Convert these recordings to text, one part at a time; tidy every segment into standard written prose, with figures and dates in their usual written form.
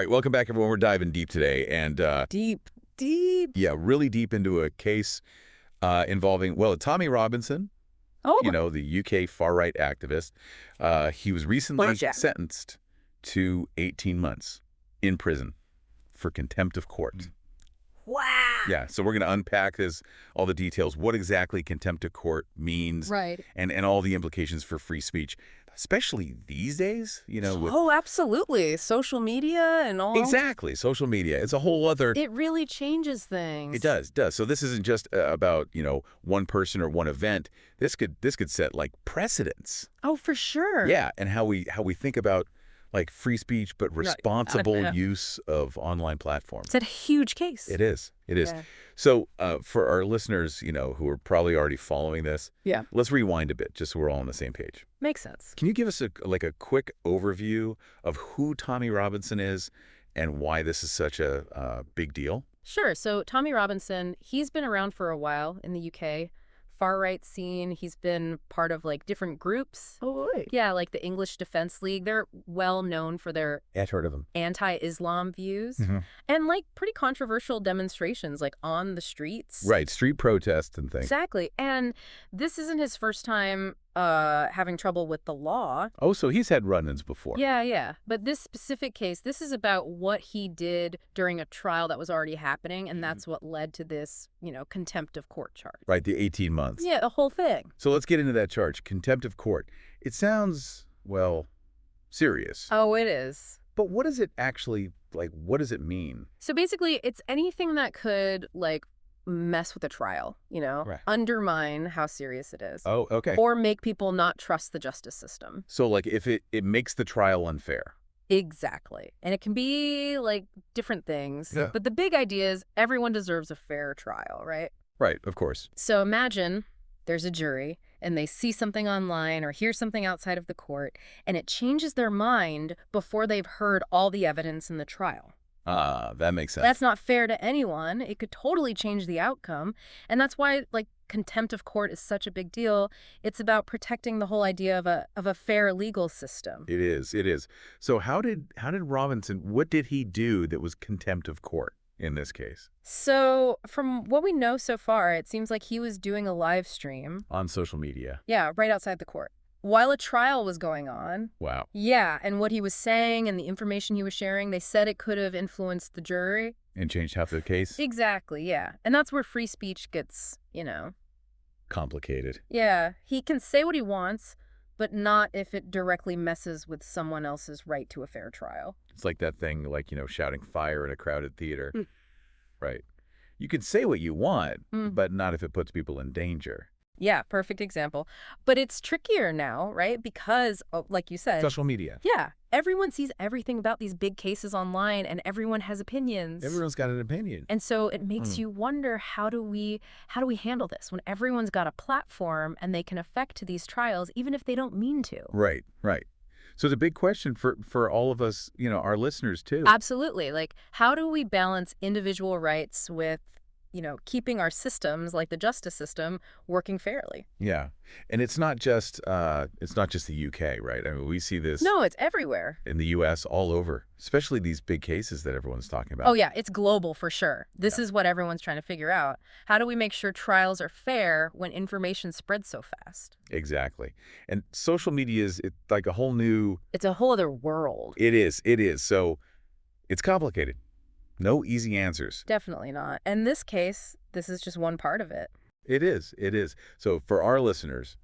right, welcome back, everyone. We're diving deep today, and Deep, deep. yeah, really deep into a case involving, well, Tommy Robinson, Oh, the UK far-right activist. He was recently Blackjack. sentenced to 18 months in prison for contempt of court. wow. Yeah, so we're going to unpack all the details, what exactly contempt of court means, Right. and all the implications for free speech, especially these days, with Oh, absolutely. Social media and all. exactly social media. It's a whole other. It really changes things. It does. So this isn't just about, one person or one event. This could set like precedents. Oh, for sure. Yeah, and how we think about like free speech but responsible Yeah. use of online platforms. It's a huge case. It is. Yeah. So for our listeners, who are probably already following this, Yeah. let's rewind a bit just so we're all on the same page. Makes sense. Can you give us a quick overview of who Tommy Robinson is and why this is such a big deal? Sure. So Tommy Robinson, he's been around for a while in the UK. Far-right scene. He's been part of like different groups. Oh, right. Yeah, like the English Defense League. They're well known for their I've heard of him. anti-Islam views Mhm. and like pretty controversial demonstrations like on the streets. Right, street protests and things. Exactly. And this isn't his first time having trouble with the law. Oh, so he's had run-ins before. Yeah. But this specific case, this is about what he did during a trial that was already happening, and that's what led to this, contempt of court charge. Right, the 18 months. Yeah, the whole thing. So let's get into that charge, contempt of court. It sounds, well, serious. Oh, it is. But what does it actually, what does it mean? So basically, it's anything that could, mess with a trial, Right. undermine how serious it is. Oh, okay. Or make people not trust the justice system. So, if it makes the trial unfair. Exactly. And it can be, different things. Yeah. But the big idea is everyone deserves a fair trial, right? Right, of course. So imagine there's a jury and they see something online or hear something outside of the court, and it changes their mind before they've heard all the evidence in the trial. That makes sense. That's not fair to anyone. It could totally change the outcome. And that's why, contempt of court is such a big deal. It's about protecting the whole idea of a fair legal system. It is. So how did Robinson, what did he do that was contempt of court in this case? So from what we know so far, it seems like he was doing a live stream. On social media. Yeah, right outside the court, while a trial was going on. Wow. Yeah, and what he was saying and the information he was sharing, they said it could have influenced the jury. And changed half the case? Exactly, yeah. And that's where free speech gets, Complicated. Yeah, he can say what he wants, but not if it directly messes with someone else's right to a fair trial. It's like that thing, shouting fire in a crowded theater. Mm. Right. You can say what you want, Mm. but not if it puts people in danger. Yeah, perfect example. But it's trickier now, right? Because, like you said, Social media. yeah, everyone sees everything about these big cases online and everyone has opinions. Everyone's got an opinion. And so it makes you wonder, how do we handle this when everyone's got a platform and they can affect these trials even if they don't mean to? Right. So it's a big question for all of us, our listeners too. Absolutely. How do we balance individual rights with, keeping our systems, like the justice system, working fairly? Yeah. And it's not just the UK, right? I mean, we see this No, it's everywhere. in the US all over, especially these big cases that everyone's talking about. Oh, yeah, it's global for sure. This is what everyone's trying to figure out. How do we make sure trials are fair when information spreads so fast? Exactly. And social media is like a whole new... It's a whole other world. It is. So it's complicated. No easy answers. Definitely not. In this case, this is just one part of it. It is. So for our listeners,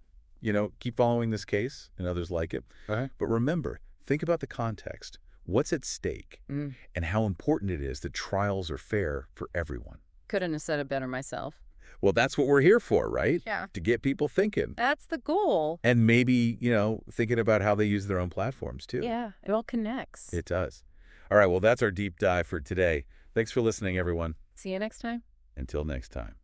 keep following this case and others like it. Uh-huh. But remember, think about the context. What's at stake Mm. and how important it is that trials are fair for everyone. Couldn't have said it better myself. Well, that's what we're here for, right? Yeah. To get people thinking. That's the goal. And maybe, thinking about how they use their own platforms too. Yeah, it all connects. It does. All right, well, that's our deep dive for today. Thanks for listening, everyone. See you next time. Until next time.